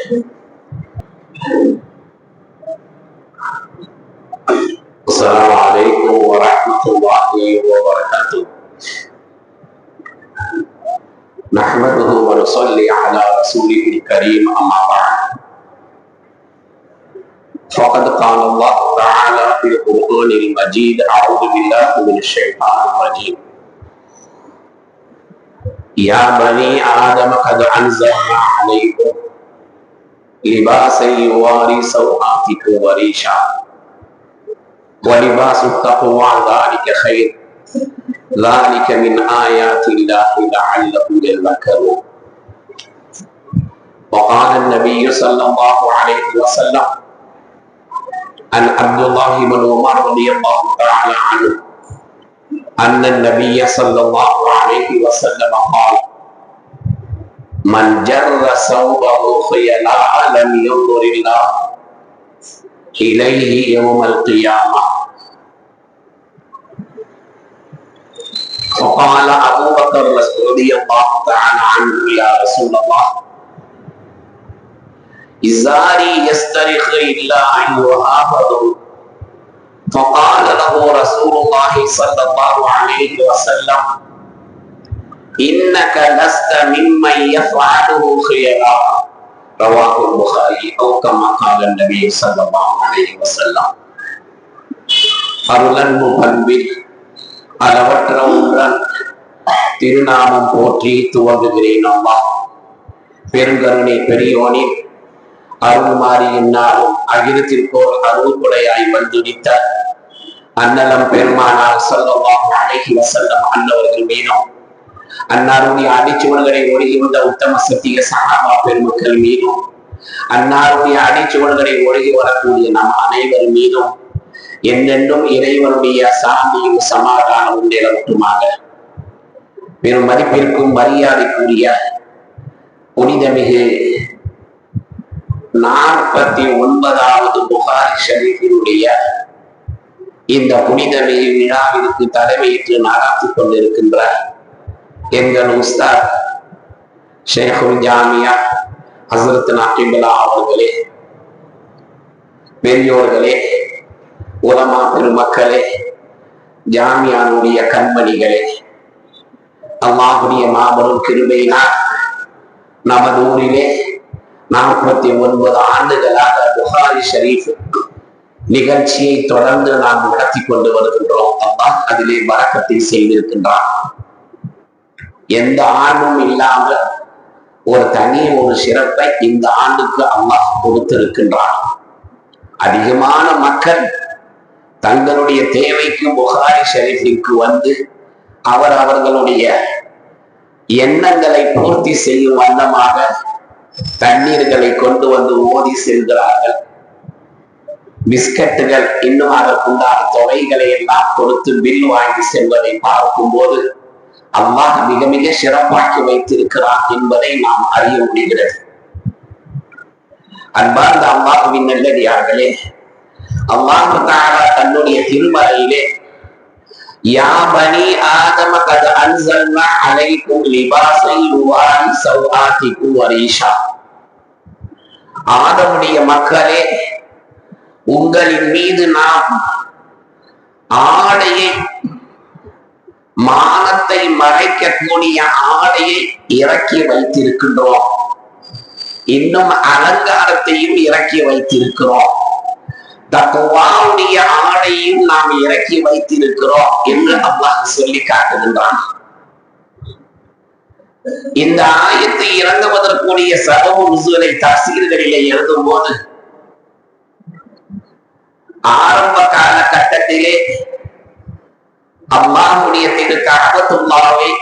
السلام عليكم ورحمة الله وبركاته. نحمده ونصلي على رسوله الكريم أما بعد. فقد قال الله تعالى في القرآن المجيد: أعوذ بالله من الشيطان الرجيم. يا بني آدم قد أنزلنا عليكم لباسا يواري سوآتكم وريشا ولباس التقوى ذلك خير ذلك من آيات الله لعلهم يذكرون. وقال النبي صلى الله عليه وسلم عن عبد الله بن عمر رضي الله تعالى عنه أن النبي صلى الله عليه وسلم قال: من جر ثوبه خيلاء لم ينظر الله إليه يوم القيامة. فقال أبو بكر رضي الله تعالى عنه: يا رسول الله، إزاري يسترخ إلا أن يهابه. فقال له رسول الله صلى الله عليه وسلم: إنك لست ممن يفعله خيرا. رواه البخاري أو كما قال النبي صلى الله عليه وسلم. அருளன்பு பண்பில் அளவற்ற ஒன்றன் திருநாமம் போற்றி துவங்குகிறேன். அல்லாஹ் பெருங்கருணை பெரியோனின் அருள்மாறி என்னாலும் அகிலத்திற்கோர் அருள் கொடையாய் வந்துடித்த அன்னலம் பெருமானார் ஸல்லல்லாஹு அலைஹி வஸல்லம் அன்னவர்கள் மீதும், அன்னாருடைய அடிச்சுவடுகளை ஒழுகி வந்த உத்தம சத்திய சஹாபா பெருமக்கள் மீதும், அன்னாருடைய அடிச்சுவடுகளை ஒழுகி வரக்கூடிய நம் அனைவர் மீதும் என்னென்றும் இறைவனுடைய சாந்தியும் சமாதானமும் நிலவட்டுமாக. பெரும் மதிப்பிற்கும் மரியாதைக்குரிய புனிதமிகு 49வது புகாரி ஷரீஃபினுடைய இந்த புனிதமிகு விழாவிற்கு தலைமையேற்று நடாத்திக் கொண்டிருக்கின்ற எங்கள் உஸ்தாத் ஷேகுல் ஜாமியா ஹஸ்ரத் நகீபுல்லா அவர்களே, பெரியோர்களே, உலமா பெருமக்களே, ஜாமியானுடைய கண்மணிகளே, அல்லாஹுடைய மாபெரும் கிருபையினால் நமது ஊரிலே 49 ஆண்டுகளாக புகாரி ஷரீஃப் நிகழ்ச்சியை தொடர்ந்து நாம் நடத்தி கொண்டு வருகின்றோம். அல்லாஹ் அதிலே பரக்கத்தை செய்திருக்கின்றான். எந்த ஆண்டும் இல்லாமல் ஒரு சிறப்பை இந்த ஆண்டுக்கு அல்லாஹ் கொடுத்திருக்கின்றான். அதிகமான மக்கள் தங்களுடைய தேவைக்கு புகாரி ஷரீஃபிற்கு வந்து அவர்களுடைய எண்ணங்களை பூர்த்தி செய்யும் வண்ணமாக தண்ணீர்களை கொண்டு வந்து ஓதி செல்கிறார்கள். பிஸ்கட்டுகள் இன்னும் அதற்குண்டான தொகைகளை எல்லாம் கொடுத்து பில் வாங்கி செல்வதை பார்க்கும் போது அல்லாஹ் மிக மிக சிறப்பாக்கி வைத்திருக்கிறான் என்பதை நாம் அறிய முடிகிறது. அன்பார்ந்த அல்லாஹ்வின் நல்லடியார்களே, அல்லாஹ் தஆலா தன்னுடைய திருமறையிலே யா பனி ஆதம கத் அன்ஸல்னா அலைக்கும் லிபாஸன் யுவாரி சௌஆதிக்கும் வரீஷா, ஆதமுடைய மக்களே, உங்களின் மீது நாம் ஆடையை, மானத்தை மறைக்கக்கூடிய ஆடையை இறக்கி வைத்திருக்கின்றோம். இன்னும் அலங்காரத்தையும் இறக்கி வைத்திருக்கிறோம். தக்வாவுடைய ஆடையும் நாம் இறக்கி வைத்திருக்கிறோம் என்று அல்லாஹ் சொல்லி காட்டுகின்றான். இந்த ஆயத்தை இறங்குவதற்குரிய சபபு நுஸூலை தஃசீர்களிலே எழுதும் போது ஆரம்ப காலகட்டத்திலே அல்லாஹ்வுடைய திரு கஅபத்துல்லாஹ்வை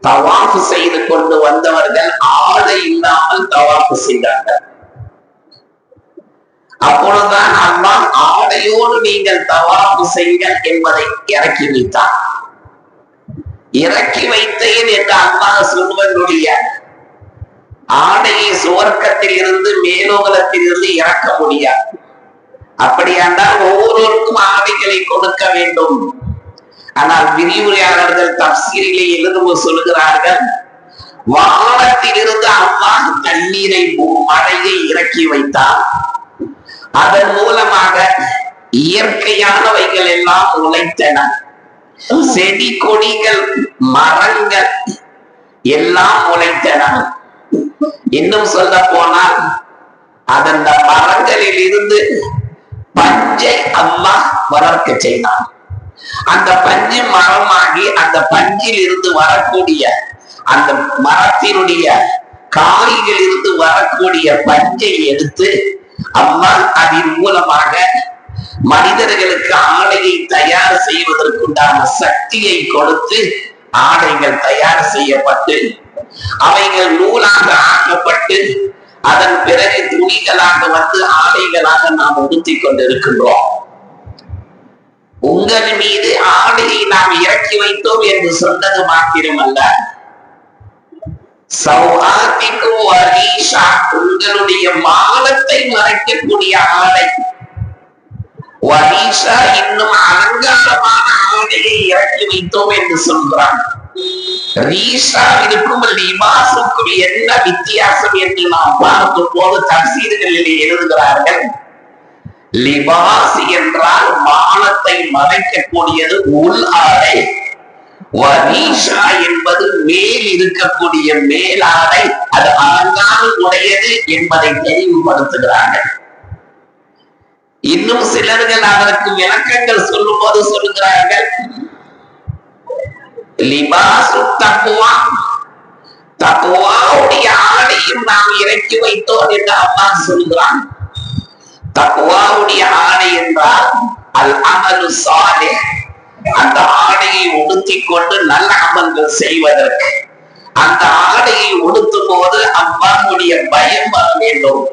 தவாஃப் செய்து கொண்டு வந்தவர்கள் ஆடை இல்லாமல் தவாஃப் செய்தார்கள். அப்பொழுதுதான் அல்லாஹ் ஆடையோடு நீங்கள் தவாஃப் செய்யுங்கள் என்பதை இறக்கி வைத்தார். இறக்கி வைத்தேன் என்று அல்லாஹ் சொல்வதனுடைய ஆடையை சுவர்க்கத்தில் இருந்து மேலோகலத்தில் இருந்து இறக்க முடியாது. அப்படியாண்டால் ஒவ்வொருவருக்கும் ஆடைகளை கொடுக்க வேண்டும். ஆனால் விரிவுரையாளர்கள் தஃசீரிலே எழுதும் சொல்லுகிறார்கள், வானத்தில் இருந்து அல்லாஹ் தண்ணீரை மழையை இறக்கி வைத்தார். அதன் மூலமாக இயற்கையானவைகள் எல்லாம் உழைத்தன. செடி கொடிகள் மரங்கள் எல்லாம் உழைத்தன. இன்னும் சொல்ல போனால் அதன் மரங்களில் இருந்து பஞ்சை அல்லாஹ் வளர்க்க செய்தான். அந்த பஞ்சு மரமாகி அந்த பஞ்சில் இருந்து வரக்கூடிய அந்த மரத்தினுடைய காய்கள் இருந்து வரக்கூடிய பஞ்சை எடுத்து அல்லாஹ் அதன் மூலமாக மனிதர்களுக்கு ஆடையை தயார் செய்வதற்குண்டான சக்தியை கொடுத்து ஆடைகள் தயார் செய்யப்பட்டு அவைகள் நூலாக ஆக்கப்பட்டு அதன் பிறகு துணிகளாக வந்து ஆடைகளாக நாம் உடுத்திக் கொண்டிருக்கின்றோம். உங்கள் மீது ஆடையை நாம் இறக்கி வைத்தோம் என்று சொன்னது மாத்திரமல்ல, உங்களுடைய மானத்தை மறைக்கக்கூடிய ஆடை வரீஷா இன்னும் அலங்காரமான ஆடையை இறக்கி வைத்தோம் என்று சொல்கிறான். ரீஷாவிற்கும் லிபாசுக்கும் என்ன வித்தியாசம் என்று நாம் பார்க்கும் போது தப்சீர்களில் எழுதுகிறார்கள். லிபாஸ் என்றால் மானத்தை மறைக்கக்கூடியது உள் ஆடை, வரீஷா என்பது மேல் இருக்கக்கூடிய மேலாடை, அது அலங்காரம் உடையது என்பதை தெளிவுபடுத்துகிறார்கள். இன்னும் சிலர்கள் அதற்கு விளக்கங்கள் சொல்லும் போது சொல்லுகிறார்கள், லிபாசு தக்வா, தக்வாவுடைய ஆடையும் நாம் இறக்கி வைத்தோம் என்று அல்லாஹ் சொல்கிறான். தக்வாவுடைய ஆடை என்றால் அல் அமலு சாலிஹ், அந்த ஆடையை உடுத்திக் கொண்டு நல்ல அமல்கள் செய்வதற்கு. அந்த ஆடையை உடுத்தும் போது அல்லாஹ்வுடைய பயம் வர வேண்டும்,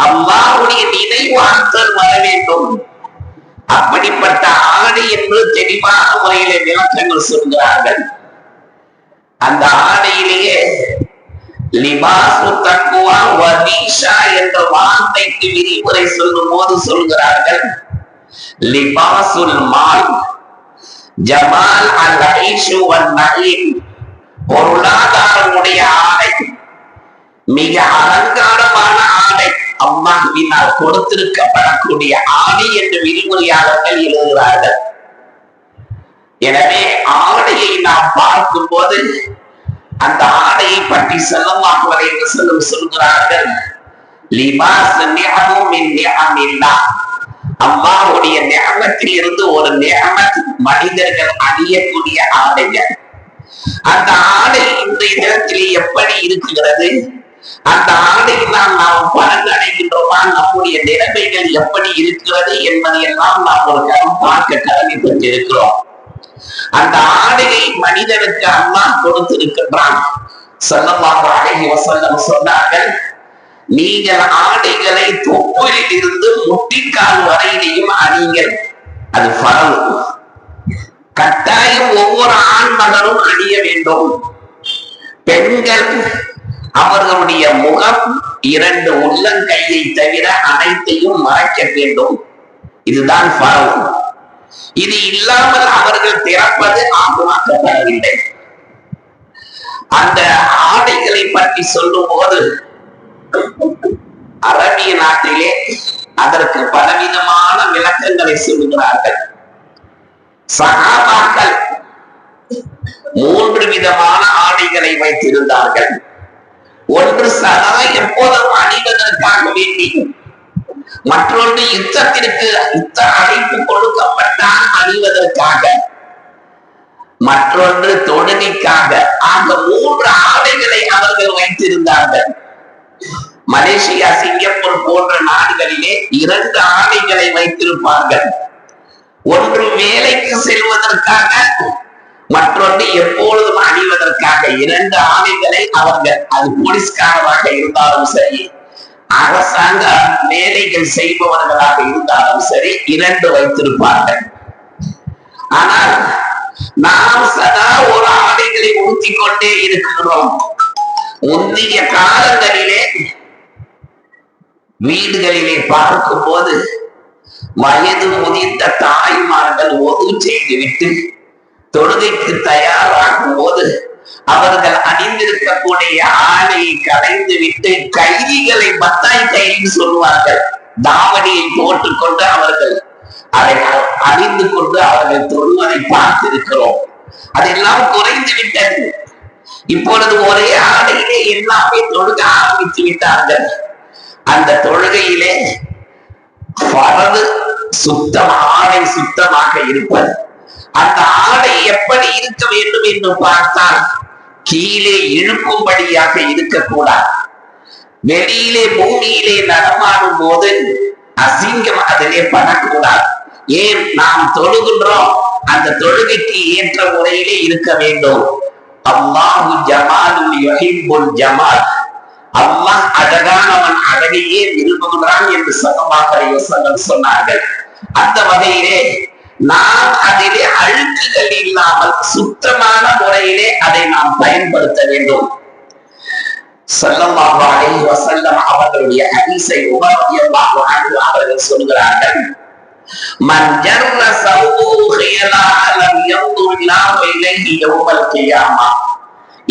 அல்லாஹ்வுடைய நினைவாற்றல் வர வேண்டும். அப்படிப்பட்ட ஆடை என்று தெளிவான முறையில விளக்கங்கள் சொல்கிறார்கள். அந்த ஆடையிலேயே லிபாசு தக்வா வரீஷா என்ற வார்த்தைக்கு விரிவுரை சொல்லும் போது சொல்கிறார்கள், லிபாசுல் மால் ஜமால் அல் ஐஷு வன் நஈம், பொருளாதாரமுடைய ஆடை, மிக அலங்காரமான ஆடை, அல்லாஹ்வினால் கொடுத்திருக்கப்படக்கூடிய ஆடை என்று விரிவுரையாளர்கள் எழுதுகிறார்கள். எனவே ஆடையை நாம் பார்க்கும் போது அந்த ஆடையை பற்றி ஸல்லல்லாஹு அலைஹி வஸல்லம் சொல்கிறார்கள், லிபாஸ் நிஅமு மின் நிஅமில்லாஹ், அல்லாஹ்வுடைய நிஅமத்தில் இருந்து ஒரு நிஅமத் மனிதர்கள் அணியக்கூடிய ஆடைகள். அந்த ஆடை இன்றைய தினத்திலே எப்படி இருக்கிறது, அந்த ஆடையினால் நாம் பலன் அடைகின்றோமா, நம்முடைய நிலைமைகள் எப்படி இருக்கிறது என்பதை எல்லாம் நாம் ஒரு கரம் பார்க்க கடமைப்பட்டிருக்கிறோம். அந்த ஆடையை மனிதனுக்கு அல்லாஹ் கொடுத்திருக்கின்றான். ஸல்லல்லாஹு அலைஹி வஸல்லம் சொன்னார்கள், நீங்கள் ஆடைகளை தொப்புளில் இருந்து முட்டிக்கால் வரையிலையும் அணியுங்கள். அது ஃபர்து, கட்டாயம் ஒவ்வொரு ஆண் மகனும் அணிய வேண்டும். பெண்கள் அவர்களுடைய முகம், 2 உள்ளங்கையை தவிர அனைத்தையும் மறைக்க வேண்டும். இதுதான் ஃபர்து. இது இல்லாமல் அவர்கள் திறப்பது ஆகுமாக்கப்படவில்லை. அந்த ஆடைகளை பற்றி சொல்லும் போது அரபிய நாட்டிலே அதற்கு பலவிதமான விளக்கங்களை சொல்லுகிறார்கள். சஹாபாக்கள் 3 விதமான ஆடைகளை வைத்திருந்தார்கள். ஒன்று சதா எப்போதும் அணிவதற்காக வேண்டி, மற்றொன்று யுத்தத்திற்கு யுத்த அழைப்பு கொடுக்கப்பட்டால் அணிவதற்காக, மற்றொன்று தொழுகைக்காக. ஆக 3 ஆடைகளை அவர்கள் வைத்திருந்தார்கள். மலேசியா, சிங்கப்பூர் போன்ற நாடுகளிலே 2 ஆடைகளை வைத்திருப்பார்கள். ஒன்று வேலைக்கு செல்வதற்காக, மற்றொன்று எப்பொழுதும் அணிவதற்காக. 2 ஆடைகளை அவர்கள், அது போலீஸ்காரராக இருந்தாலும் சரி, அரசாங்க வேலைகள் செய்பவர்களாக இருந்தாலும் சரி, 2 வைத்திருப்பார்கள். ஆனால் நாம் சதா ஒரு ஆடைகளை ஊற்றிக் கொண்டே இருக்கிறோம். முந்தைய காலங்களிலே வீடுகளிலே பார்க்கும் போது வயது முதிர்ந்த தாய்மார்கள் ஒது செய்துவிட்டு தொழுகைக்கு தயாராகும் போது அவர்கள் அணிந்திருக்கக்கூடிய ஆடையை களைந்து விட்டு கைதிகளை பத்தாய் கைதி சொல்லுவார்கள். தாவணியை போட்டுக்கொண்டு அவர்கள் அதை அறிந்து கொண்டு அவர்கள் தொழுவதை பார்த்திருக்கிறோம். அதெல்லாம் குறைந்து விட்டது. இப்பொழுது ஒரே ஆடையிலே எல்லாமே தொழுக ஆரம்பித்து விட்டார்கள். அந்த தொழுகையிலே பரது சுத்தம், ஆடை சுத்தமாக இருப்பது. அந்த ஆடை எப்படி இருக்க வேண்டும் என்று பார்த்தால் கீழே இழுக்கும்படியாக இருக்கக்கூடாது. வெளியிலே பூமியிலே நடமாடும் போது அசிங்கம் அதிலே படக்கூடாது. ஏன் நாம் தொழுகின்றோம், அந்த தொழுகைக்கு ஏற்ற முறையிலே இருக்க வேண்டும். அல்லாஹு ஜமாலுல் யுஹிப்புல் ஜமால், அல்லாஹ் அழகானவன், அழகையே விரும்புகிறான் என்று ஸல்லல்லாஹு அலைஹி வஸல்லம் சொன்னார்கள். அந்த வகையிலே நாம் அதிலே அழுக்குகள் இல்லாமல் சுத்தமான முறையிலே அதை நாம் பயன்படுத்த வேண்டும். ஸல்லல்லாஹு அலைஹி வஸல்லம் அவர்களுடைய ஹதீஸை உமர் ரலியல்லாஹு அன்ஹு அவர்கள் சொல்கிறார்கள், மன் ஜர்ர ஸௌபுஹு ஹியலான் லம் யன்துரில்லாஹு இலைஹி யௌமல் கியாமா.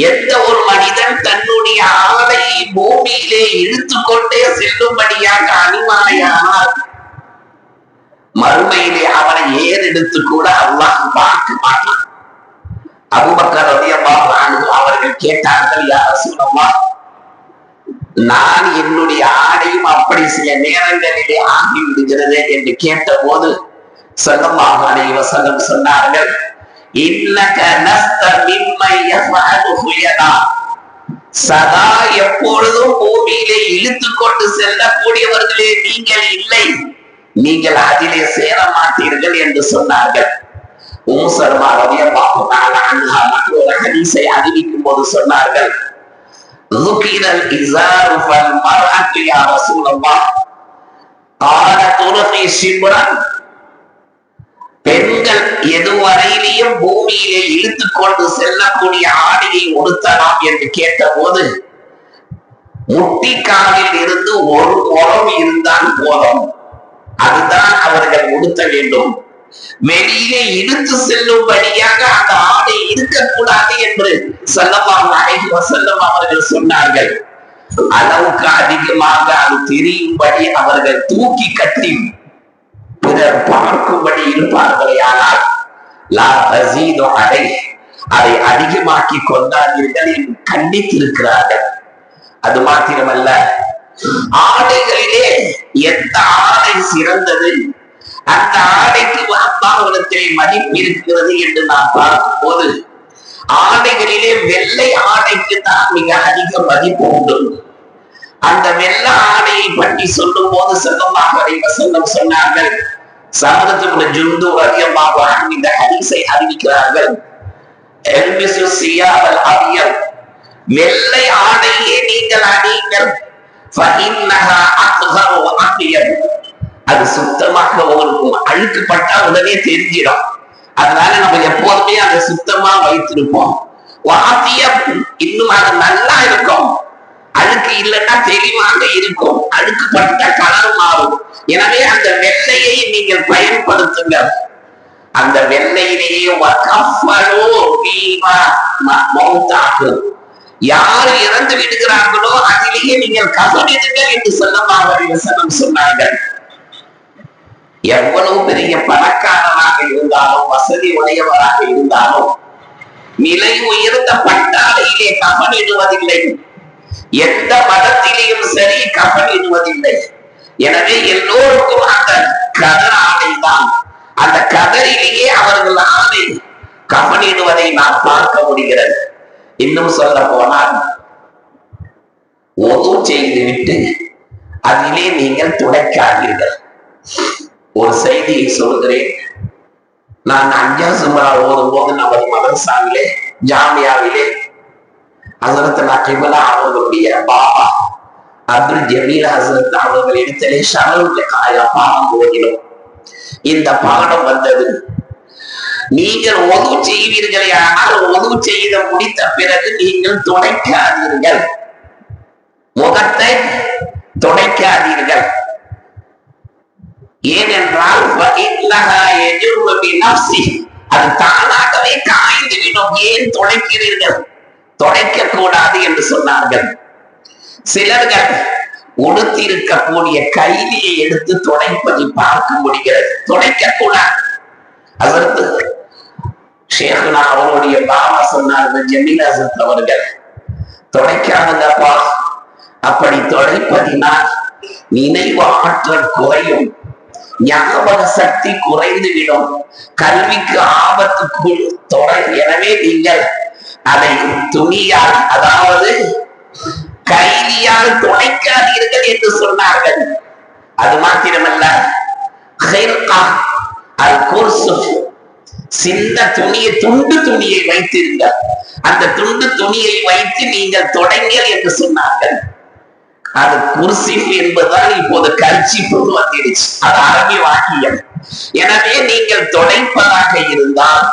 எந்த ஒரு மனிதன் தன்னுடைய ஆடையை பூமியிலே இழுத்துக்கொண்டே செல்லும்படியாக அணிவானையானால் மறுமையிலே அவனை ஏறெடுத்து கூட அல்லாஹ் பார்க்க மாட்டான். அபூபக்கர் ரலியல்லாஹு அன்ஹு அவர்கள் கேட்டார்கள், யா ரசூலல்லாஹ், நான் என்னுடைய ஆடையும் அப்படி சில நேரங்களிலே ஆகிவிடுகிறது என்று கேட்ட போது ஸல்லல்லாஹு அலைஹி வஸல்லம் சொன்னார்கள், இன்னக லஸ்த மிம்மன் யஃஅலுஹு யதா. சதா எப்பொழுதும் பூமியிலே இழுத்துக் கொண்டு செல்லக்கூடியவர்களே நீங்கள் இல்லை, நீங்கள் அதிலே சேர மாட்டீர்கள் என்று சொன்னார்கள். உம்மு சல்மா ரலியல்லாஹு அன்ஹா மற்றொரு ஹதீஸை அறிவிக்கும் போது சொன்னார்கள், ذكر الإزار فالمرأة يا رسول الله قال ترقي شبرا. பெண்கள் எதுவரையிலையும் பூமியிலே இழுத்துக் கொண்டு செல்லக்கூடிய ஆடையை உடுத்தலாம் என்று கேட்ட போது முட்டிக்காலில் இருந்து ஒரு முறம் இருந்தால் போதும், அதுதான் அவர்கள் உடுத்த வேண்டும். வெளியிலே இழுத்து செல்லும்படியாக அந்த ஆடை இருக்கக்கூடாது என்று ஸல்லல்லாஹு அலைஹி வஸல்லம் அவர்கள் சொன்னார்கள். அளவுக்கு அதிகமாக அது தெரியும்படி அவர்கள் தூக்கி கட்டி பிறர் பார்க்கும்படி இருப்பார்களே, ஆனால் லா தஸீது அலைஹ், அதை அதிகமாக்கி கொண்டாதீர்கள் என்று கண்டித்திருக்கிறார்கள். அது மாத்திரமல்ல, ஆடைகளிலே எந்த ஆடை சிறந்தது, அந்த ஆடைக்கு அல்லாஹ்விடத்திலே மதிப்பு இருக்கிறது என்று நாம் பார்க்கும் போது ஆடைகளிலே வெள்ளை ஆடைக்கு தான் மிக அதிக மதிப்பு உண்டு. அந்த வெள்ளை ஆடையை பற்றி சொல்லும் போது ஸல்லல்லாஹு அலைஹி வஸல்லம் சொன்னார்கள், ஸஹரத் இப்னு ஜுந்தூப் ரலியல்லாஹு அன்ஹு இந்த ஹதீஸை அறிவிக்கிறார்கள், எல்பிசு ஸியாபல் அபியத், வெள்ளை ஆடையே நீங்கள் அணியுங்கள், ஃபஇன்னஹா அத்ஹரு வ அத்யப், அது சுத்தமாக உங்களுக்கு அழுக்கு பட்டா உடனே தெரிஞ்சிடும். அதனால நம்ம எப்போதுமே அதை சுத்தமா வைத்திருப்போம். இன்னும் அது நல்லா இருக்கும், அழுக்கு இல்லைன்னா தெளிவாக இருக்கும், அழுக்கு பட்ட கலர் மாறும். எனவே அந்த வெள்ளையை நீங்கள் பயன்படுத்துங்க. அந்த வெள்ளையிலேயே யார் இறந்து விடுகிறார்களோ அதிலேயே நீங்கள் கஃனிடுங்கள் என்று ஸல்லல்லாஹு அலைஹி வஸல்லம் சொன்னார்கள். எவ்வளவு பெரிய பணக்காரராக இருந்தாலும் வசதி உடையவராக இருந்தாலும் நிலை உயர்ந்த பட்டாளையிலே கஃனிடுவதில்லை, எந்த மதத்திலேயும் சரி கஃனிடுவதில்லை. எனவே எல்லோருக்கும் அந்த கதர் ஆடைதான், அந்த கதரிலேயே அவர்கள் ஆடை கஃனிடுவதை நாம் பார்க்க முடிகிறது. இன்னும் சொல்ல போனால் ஒது செய்துவிட்டு அதிலே நீங்கள் துடைக்காதீர்கள். ஒரு செய்தியை சொல்கிறேன். நான் 5 சுமரா ஓதும் போது நமது மதரசாவிலே ஜாமியாவிலே ஹஸரத் நகிபுல்லா அவர்களுடைய பாபா அப்துல் ஜமீல் ஹஸரத் அவர்களிடத்திலே ஷரவுல் காயா பாடம் ஓதினோம். இந்த பாடம் வந்தது, நீங்கள் ஒது செய்வீர்களே, ஆனால் ஒது செய்த முடித்த பிறகு நீங்கள் துடைக்காதீர்கள், முகத்தை துடைக்காதீர்கள். ஏனென்றால் அது தானாகவே காய்ந்து விடும். ஏன் துடைக்கிறீர்கள்? துடைக்க கூடாது என்று சொன்னார். சொன்னார்கள். சிலர்கள் உடுத்திருக்கக்கூடிய கைலியை எடுத்து துடைப்பதை பார்க்க முடிகிறது, துடைக்க கூடாது. அதற்கு ஷேகுனா அவருடைய பாபா சொன்னார்கள், ஜமீல் ஹசரத் அவர்கள், துடைக்காதப்பா, அப்படி துடைப்பதினால் நினைவு ஆற்றல் குறையும், ஞாபக சக்தி குறைந்துவிடும், கல்விக்கு ஆபத்து தொடரும். எனவே நீங்கள் அதை துணியால், அதாவது கைலியால் துடைக்காதீர்கள் என்று சொன்னார்கள். அது மாத்திரமல்ல, சின்ன துணியை, துண்டு துணியை வைத்திருங்கள், அந்த துண்டு துணியை வைத்து நீங்கள் தொடங்கள் என்று சொன்னார்கள். அது குர்சிப் என்பதால் இப்போது கர்ச்சிப்பு வந்துடுச்சு, அது அரபி வாக்கியம். எனவே நீங்கள் துடைப்பதாக இருந்தால்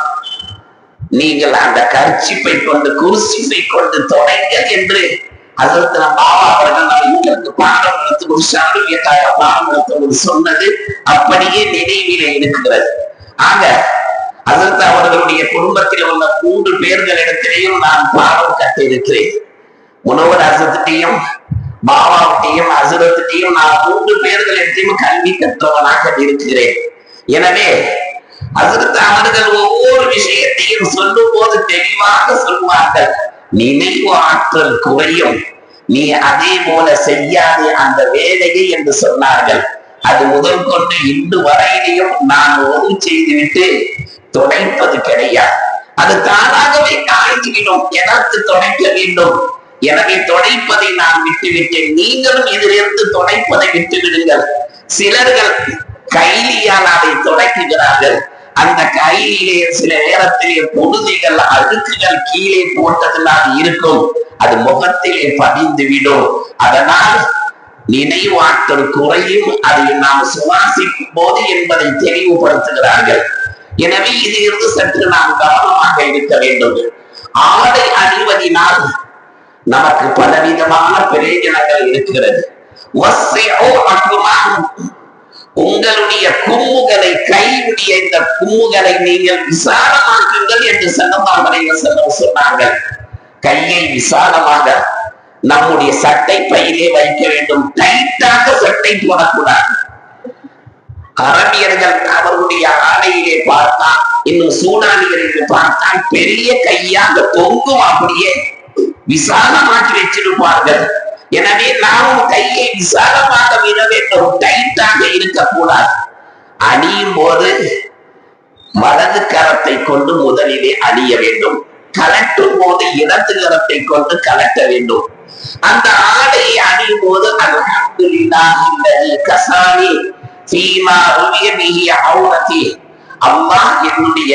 நீங்கள் அந்த கர்ச்சிப்பை கொண்டு, குர்சிப்பை கொண்டு தொடங்கள் என்று அதற்கு நம் பாபா அவர்கள் எங்களுக்கு பாடம் நடத்தும் சொன்னது அப்படியே நினைவிலே இருக்கிறது. ஆக அதற்கு அவர்களுடைய குடும்பத்தில் உள்ள 3 பேர்களிடத்திலேயும் நான் பாடம் கற்றிருக்கிறேன். முனவர் ஹசரத்தையும் பாபாவுட்டையும் ஹசரத்தையும் நான் 3 பேர்களிடத்தையும் கல்வி கற்றவனாக இருக்கிறேன். எனவே ஹசரத் அவர்கள் ஒவ்வொரு விஷயத்தையும் சொல்லும் போது தெளிவாக சொல்வார்கள், நினைவு ஆற்றல் குறையும், நீ அதே போல செய்யாதே அந்த வேலையை என்று சொன்னார்கள். அது முதல் கொண்டு இன்று வரையிலையும் நான் ஒன்று செய்துவிட்டு துடைப்பது கிடையாது. அது தானாகவே காய்ந்துவிடும், எனக்கு துடைக்க வேண்டும். எனவே துடைப்பதை நான் விட்டுவிட்டேன், நீங்களும் இதிலிருந்து துடைப்பதை விட்டு விடுங்கள். சிலர்கள் கைலியால் அதை துடைக்குகிறார்கள். அந்த கையிலே சில நேரத்திலே பொழுதிகள், அழுக்குகள் கீழே போட்டதனால் இருக்கும், அது முகத்திலே பதிந்து விடும். அதனால் நினைவாற்றல் குறையும், அதை நாம் சுவாசிக்கும் போது என்பதை தெளிவுபடுத்துகிறார்கள். எனவே இதிலிருந்து சற்று நாம் கவனமாக இருக்க வேண்டும். ஆடை அணிவதினால் நமக்கு பலவிதமான பிரயோஜனங்கள் இருக்கிறது. உங்களுடைய கும்முகளை, கையுடைய இந்த கும்முகளை நீங்கள் விசாலமாக்குங்கள் என்று ஸல்லல்லாஹு அலைஹி வஸல்லம் சொன்னார்கள். கையை விசாலமாக நம்முடைய சட்டை பையிலே வைக்க வேண்டும், டைட்டாக சட்டை போடக்கூடாது. அரபியர்கள் அவர்களுடைய ஆடையிலே பார்த்தால், இன்னும் சூடானியர்கள் பார்த்தால் பெரிய கையாக தொங்கும், அப்படியே விசாலமாக்கி வச்சிருப்பார்கள். எனவே நாமும் கையை விசாலமாக விட வேண்டும், டைட்டாக இருக்கக்கூடாது. அணியும் போது வலது கரத்தை கொண்டு முதலிலே அணிய வேண்டும், கலட்டும் போது இடது கரத்தை கொண்டு கலட்ட வேண்டும். அந்த ஆடையை அணியும் போது அல்ஹம்துலில்லாஹி அல்லதி கஸானி ஃபீமா ருவிய பிஹி அவுரதி, அல்லாஹ் என்னுடைய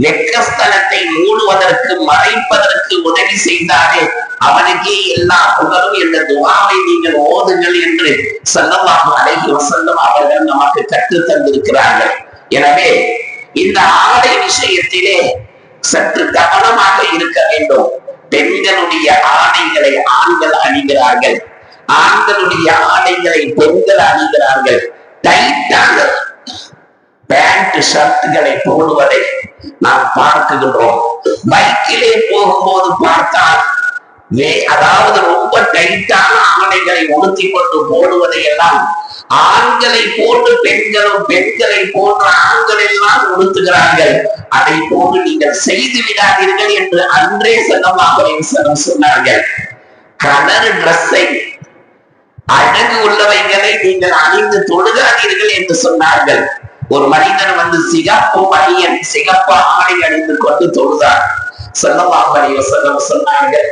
வெக்கஸ்தலத்தை மூடுவதற்கு, மறைப்பதற்கு உதவி செய்தாரே, அவனுக்கே எல்லா புகழும் என்ற துஆவை நீங்கள் ஓதுங்கள் என்று ஸல்லல்லாஹு அலைஹி வஸல்லம் அவர்கள் நமக்கு கற்றுத் தந்திருக்கிறார்கள். எனவே இந்த ஆடை விஷயத்திலே சற்று கவனமாக இருக்க வேண்டும். பெண்களுடைய ஆடைகளை ஆண்கள் அணிகிறார்கள், ஆண்களுடைய ஆடைகளை பெண்கள் அணிகிறார்கள். டைட்டாக பேண்ட் ஷர்ட்டுகளை போடுவதை நாம் பார்க்குகின்றோம். பைக்கிலே போகும்போது பார்த்தால், அதாவது ரொம்ப டைட்டான ஆடைகளை உடுத்தி கொண்டு போடுவதை எல்லாம் ஆண்களை போன்று பெண்களும், பெண்களை போன்று ஆண்கள் எல்லாம் உடுத்துகிறார்கள். அதை போன்று நீங்கள் செய்து விடாதீர்கள் என்று அன்றே ஸல்லல்லாஹு அலைஹி வஸல்லம் சொன்னார்கள். கலர் டிரெஸ்ஸை, அழகு உள்ளவைகளை நீங்கள் அணிந்து தொழுகாதீர்கள் என்று சொன்னார்கள். ஒரு மனிதன் வந்து சிகப்பு பனியன், சிகப்பு ஆடை அணிந்து கொண்டு தொழுதார். ஸல்லல்லாஹு அலைஹி வஸல்லம் சொன்னார்கள்,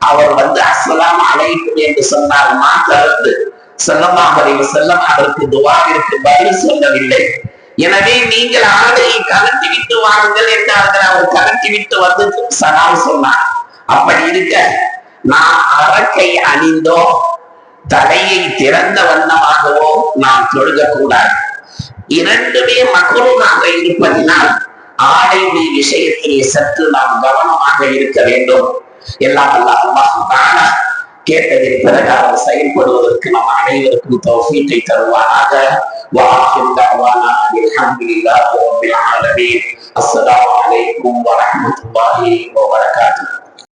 அவர் வந்து அஸ்ஸலாமு அலைக்கும் என்று சொன்னார். மாத்தரந்து ஸல்லல்லாஹு அலைஹி வஸல்லம் அதற்கு துஆவிற்கு பதில் சொல்லவில்லை. எனவே நீங்கள் ஆடையை கலட்டி விட்டு வாருங்கள் என்றார்கள். அவர் கலட்டி விட்டு வந்து சலாம் சொன்னார். அப்படி இருக்க நாம் அரக்கை அணிந்தோ தலையை திறந்த வண்ணமாகவோ நாம் தொழுகக்கூடாது. இரண்டுமே மக்ரூஹாக இருப்பதினால் ஆடையுடைய விஷயத்திலே சற்று நாம் கவனமாக இருக்க வேண்டும். எல்லாம் அல்லாஹ் தஆலா கேட்டதின் பிரகாரம் செயல்படுவதற்கு நம் அனைவருக்கும் தௌஃபீக்கை தருவானாக. வஆகிரு தஅவானா அல்ஹம்துலில்லாஹி ரப்பில் ஆலமீன். அஸ்ஸலாமு அலைக்கும் வரஹ்மத்துல்லாஹி வபரகாத்துஹு.